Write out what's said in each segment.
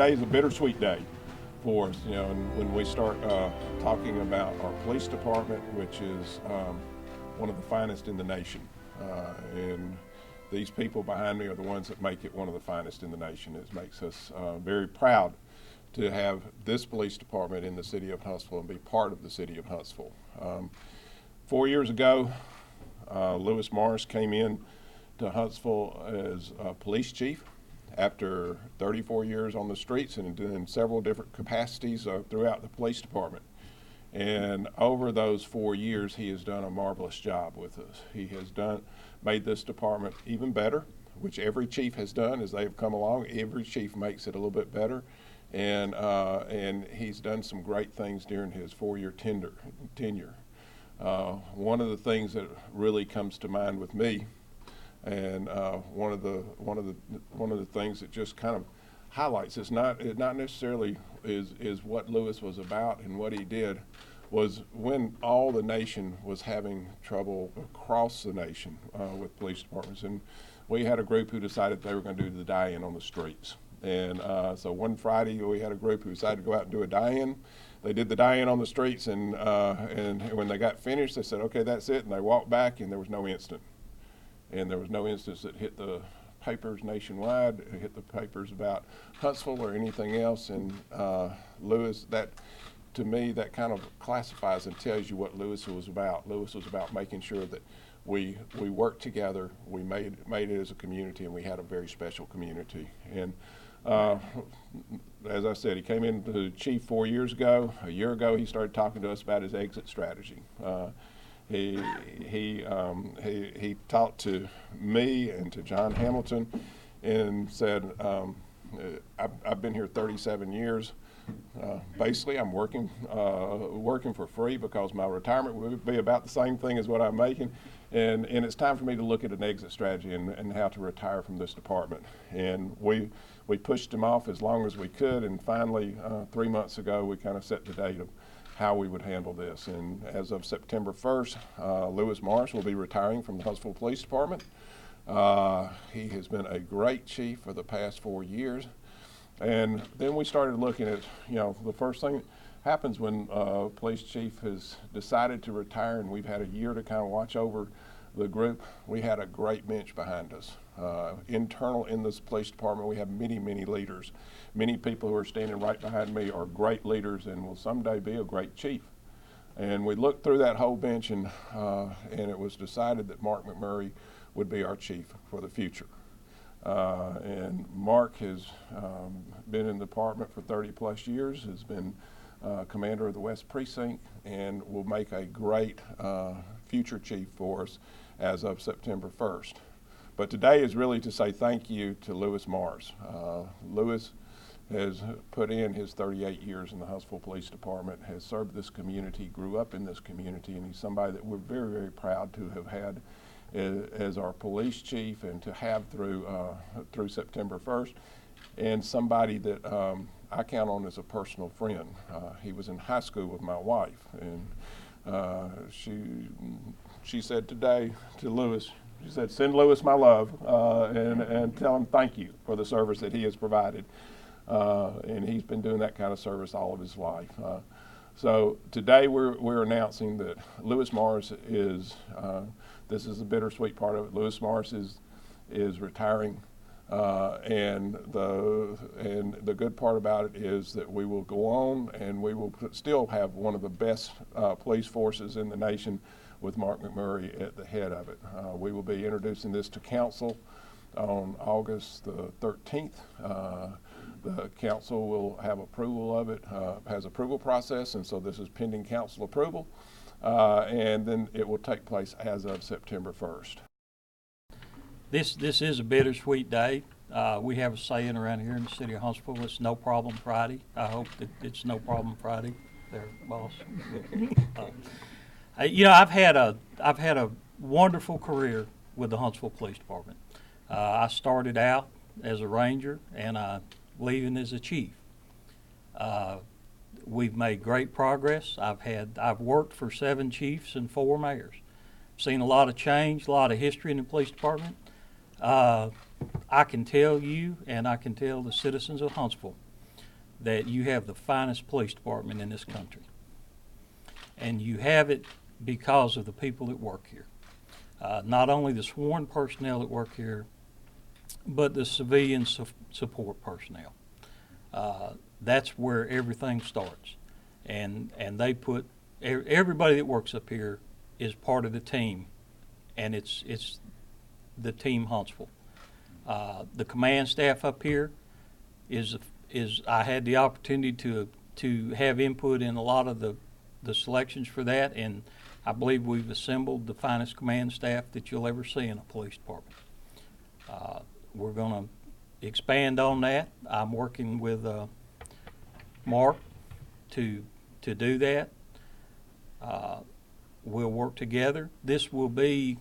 today is a bittersweet day for us, and when we start talking about our police department, which is one of the finest in the nation, and these people behind me are the ones that make it one of the finest in the nation. It makes us very proud to have this police department in the city of Huntsville and be part of the city of Huntsville. 4 years ago, Lewis Morris came in to Huntsville as police chief after 34 years on the streets and in several different capacities throughout the police department. And over those 4 years, he has done a marvelous job with us. He has made this department even better, which every chief has done as they've come along. Every chief makes it a little bit better. And he's done some great things during his 4-year tenure. One of the things that really comes to mind with me, and one of the things that just kind of highlights it not necessarily is what Lewis was about and what he did, was when all the nation was having trouble across the nation with police departments, and we had a group who decided they were going to do the die-in on the streets. And so one Friday we had a group who decided to go out and do a die-in. They did the die-in on the streets, and when they got finished, they said, "Okay, that's it," and they walked back, and there was no incident. And there was no instance that hit the papers nationwide, hit the papers about Huntsville or anything else. And Lewis, that to me, that kind of classifies and tells you what Lewis was about. Lewis was about making sure that we worked together, we made it as a community, and we had a very special community. And as I said, he came into the chief 4 years ago. A year ago, he started talking to us about his exit strategy. He talked to me and to John Hamilton and said, I've been here 37 years. Basically, I'm working for free because my retirement would be about the same thing as what I'm making. And it's time for me to look at an exit strategy and how to retire from this department. And we pushed him off as long as we could, and finally, 3 months ago, we kind of set the date of how we would handle this. And as of September 1st, Lewis Morris will be retiring from the Huntsville Police Department. He has been a great chief for the past 4 years. And then we started looking at, the first thing that happens when a police chief has decided to retire, and we've had a year to kind of watch over the group. We had a great bench behind us. Internal in this police department, we have many, many leaders. Many people who are standing right behind me are great leaders and will someday be a great chief. And we looked through that whole bench, and it was decided that Mark McMurray would be our chief for the future. And Mark has been in the department for 30 plus years, has been commander of the West Precinct, and will make a great future chief for us as of September 1st. But today is really to say thank you to Lewis Morris. Lewis has put in his 38 years in the Huntsville Police Department, has served this community, grew up in this community, and he's somebody that we're very, very proud to have had as our police chief and to have through September 1st, and somebody that I count on as a personal friend. He was in high school with my wife, and she said today to Lewis, she said, "Send Lewis my love and tell him thank you for the service that he has provided." And he's been doing that kind of service all of his life. So today we're announcing that Lewis Morris is, this is the bittersweet part of it, Lewis Morris is retiring. And the good part about it is that we will go on and we will still have one of the best police forces in the nation with Mark McMurray at the head of it. We will be introducing this to council on August the 13th. The council will have approval of it, has approval process, and so this is pending council approval. And then it will take place as of September 1st. This is a bittersweet day. We have a saying around here in the city of Huntsville, it's no problem Friday. I hope that it's no problem Friday, there, boss. I've had a wonderful career with the Huntsville Police Department. I started out as a ranger, and I'm leaving as a chief. We've made great progress. I've worked for 7 chiefs and 4 mayors. Seen a lot of change, a lot of history in the police department. I can tell you, and I can tell the citizens of Huntsville, that you have the finest police department in this country. And you have it because of the people that work here. Not only the sworn personnel that work here, but the civilian support personnel. That's where everything starts. And they put, everybody that works up here is part of the team, and it's the team Huntsville. The command staff up here is I had the opportunity to have input in a lot of the selections for that, and I believe we've assembled the finest command staff that you'll ever see in a police department. We're going to expand on that. I'm working with Mark to do that. We'll work together. This will be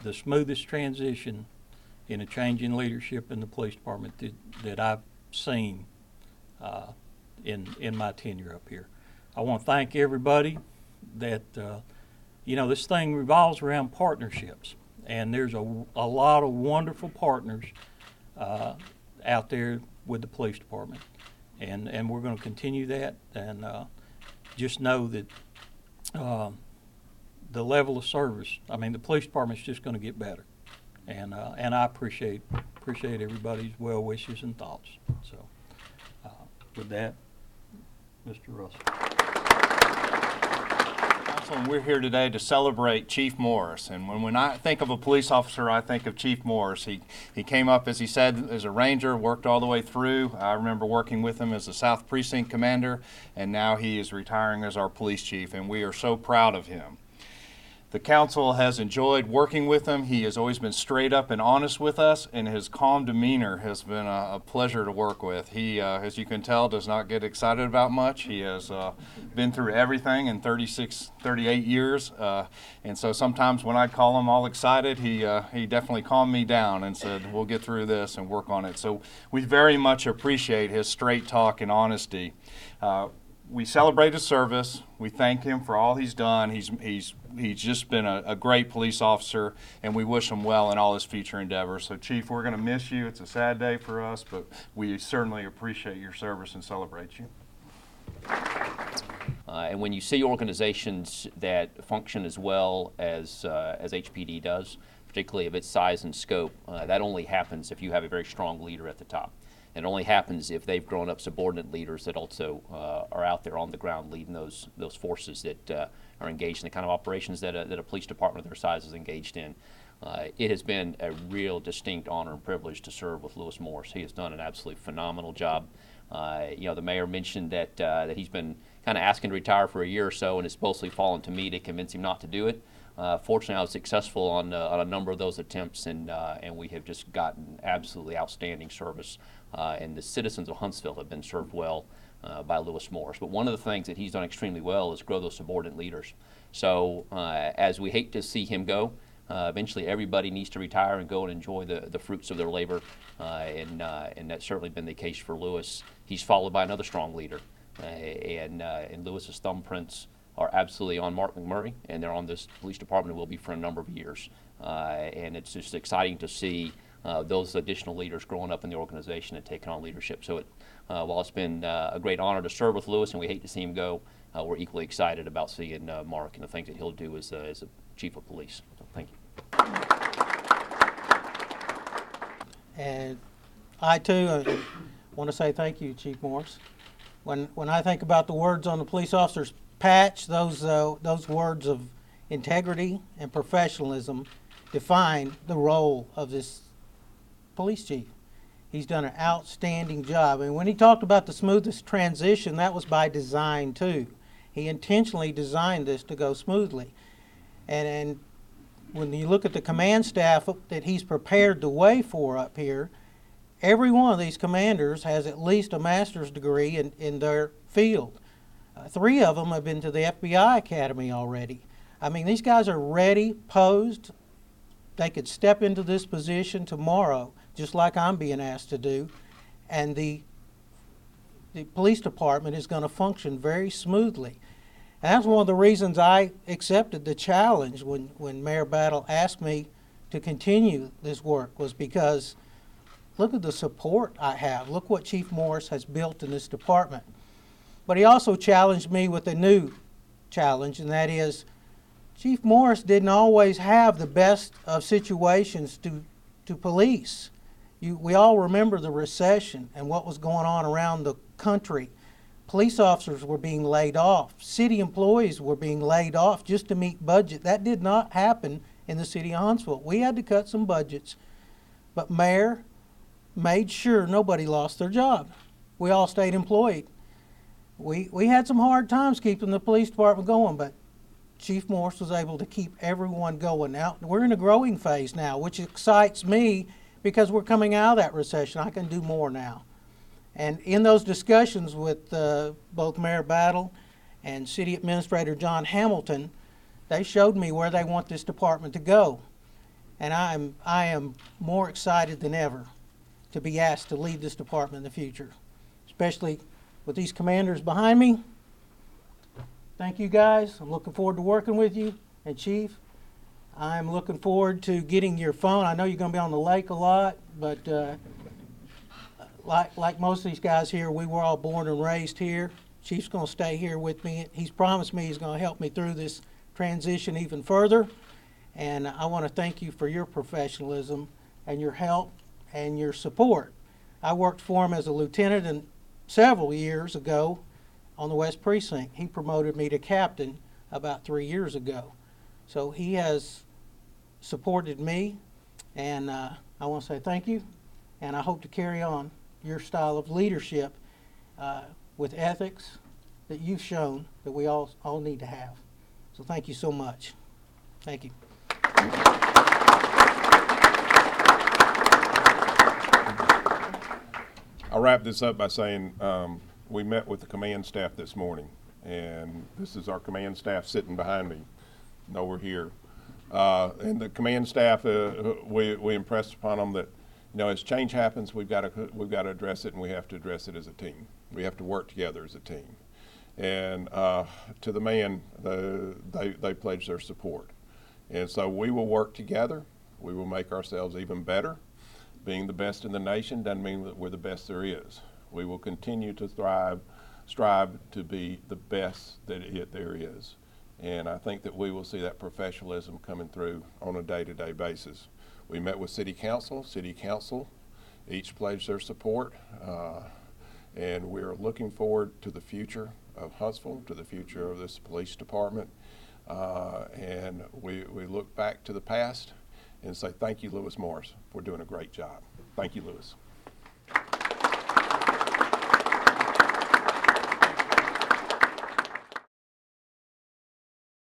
the smoothest transition in a change in leadership in the police department that I've seen in my tenure up here. I want to thank everybody that, this thing revolves around partnerships, and there's a lot of wonderful partners out there with the police department, and we're going to continue that, and just know that the level of service, the police department's just going to get better, and I appreciate everybody's well wishes and thoughts. So with that, Mr. Russell. And we're here today to celebrate Chief Morris. And when I think of a police officer, I think of Chief Morris. He came up, as he said, as a ranger, worked all the way through. I remember working with him as a South Precinct commander, and now he is retiring as our police chief, and we are so proud of him. The council has enjoyed working with him. He has always been straight up and honest with us, and his calm demeanor has been a pleasure to work with. He, as you can tell, does not get excited about much. He has been through everything in 38 years, and so sometimes when I call him all excited, he definitely calmed me down and said, we'll get through this and work on it. So we very much appreciate his straight talk and honesty. We celebrate his service. We thank him for all he's done. He's just been a great police officer, and we wish him well in all his future endeavors. So, Chief, we're going to miss you. It's a sad day for us, but we certainly appreciate your service and celebrate you. And when you see organizations that function as well as HPD does, particularly of its size and scope, that only happens if you have a very strong leader at the top. It only happens if they've grown up subordinate leaders that also are out there on the ground leading those forces that are engaged in the kind of operations that a police department of their size is engaged in. It has been a real distinct honor and privilege to serve with Lewis Morris. He has done an absolutely phenomenal job. The mayor mentioned that he's been kind of asking to retire for a year or so, and it's mostly fallen to me to convince him not to do it. Fortunately, I was successful on a number of those attempts, and we have just gotten absolutely outstanding service. And the citizens of Huntsville have been served well by Lewis Morris. But one of the things that he's done extremely well is grow those subordinate leaders. So as we hate to see him go, eventually everybody needs to retire and go and enjoy the fruits of their labor. And that's certainly been the case for Lewis. He's followed by another strong leader. And Lewis's thumbprints are absolutely on Mark McMurray, and they're on this police department and will be for a number of years. And it's just exciting to see those additional leaders growing up in the organization and taking on leadership. So while it's been a great honor to serve with Lewis, and we hate to see him go, we're equally excited about seeing Mark and the things that he'll do as a chief of police. So thank you. And I too want to say thank you, Chief Morris. When I think about the words on the police officer's patch, those words of integrity and professionalism define the role of this police chief. He's done an outstanding job. And when he talked about the smoothest transition, that was by design too. He intentionally designed this to go smoothly. And when you look at the command staff that he's prepared the way for up here, every one of these commanders has at least a master's degree in their field. 3 of them have been to the FBI Academy already. I mean, these guys are ready, posed. They could step into this position tomorrow, just like I'm being asked to do, and the police department is going to function very smoothly. And that's one of the reasons I accepted the challenge when Mayor Battle asked me to continue this work, was because look at the support I have. Look what Chief Morris has built in this department. But he also challenged me with a new challenge, and that is Chief Morris didn't always have the best of situations to police. We all remember the recession and what was going on around the country. Police officers were being laid off. City employees were being laid off just to meet budget. That did not happen in the city of Huntsville. We had to cut some budgets, but Mayor made sure nobody lost their job. We all stayed employed. We had some hard times keeping the police department going, but Chief Morris was able to keep everyone going. Now, we're in a growing phase now, which excites me because we're coming out of that recession. I can do more now. And in those discussions with both Mayor Battle and City Administrator John Hamilton, they showed me where they want this department to go. And I am more excited than ever to be asked to lead this department in the future, especially with these commanders behind me. Thank you guys. I'm looking forward to working with you. And Chief, I'm looking forward to getting your phone. I know you're going to be on the lake a lot, but like most of these guys here, we were all born and raised here. Chief's going to stay here with me. He's promised me he's going to help me through this transition even further. And I want to thank you for your professionalism and your help and your support. I worked for him as a lieutenant and several years ago on the West Precinct. He promoted me to captain about 3 years ago. So he has supported me, and I want to say thank you, and I hope to carry on your style of leadership with ethics that you've shown that we all need to have. So thank you so much. Thank you. I'll wrap this up by saying we met with the command staff this morning, and this is our command staff sitting behind me. No, we're here. And the command staff, we impressed upon them that, you know, as change happens, we've got to address it, and we have to address it as a team. We have to work together as a team. And to the man, they pledged their support. And so we will work together. We will make ourselves even better. Being the best in the nation doesn't mean that we're the best there is. We will continue to strive to be the best that there is. And I think that we will see that professionalism coming through on a day-to-day basis. We met with City Council. City Council each pledged their support. And we're looking forward to the future of Huntsville, to the future of this police department. And we look back to the past and say thank you, Lewis Morris, for doing a great job. Thank you, Lewis.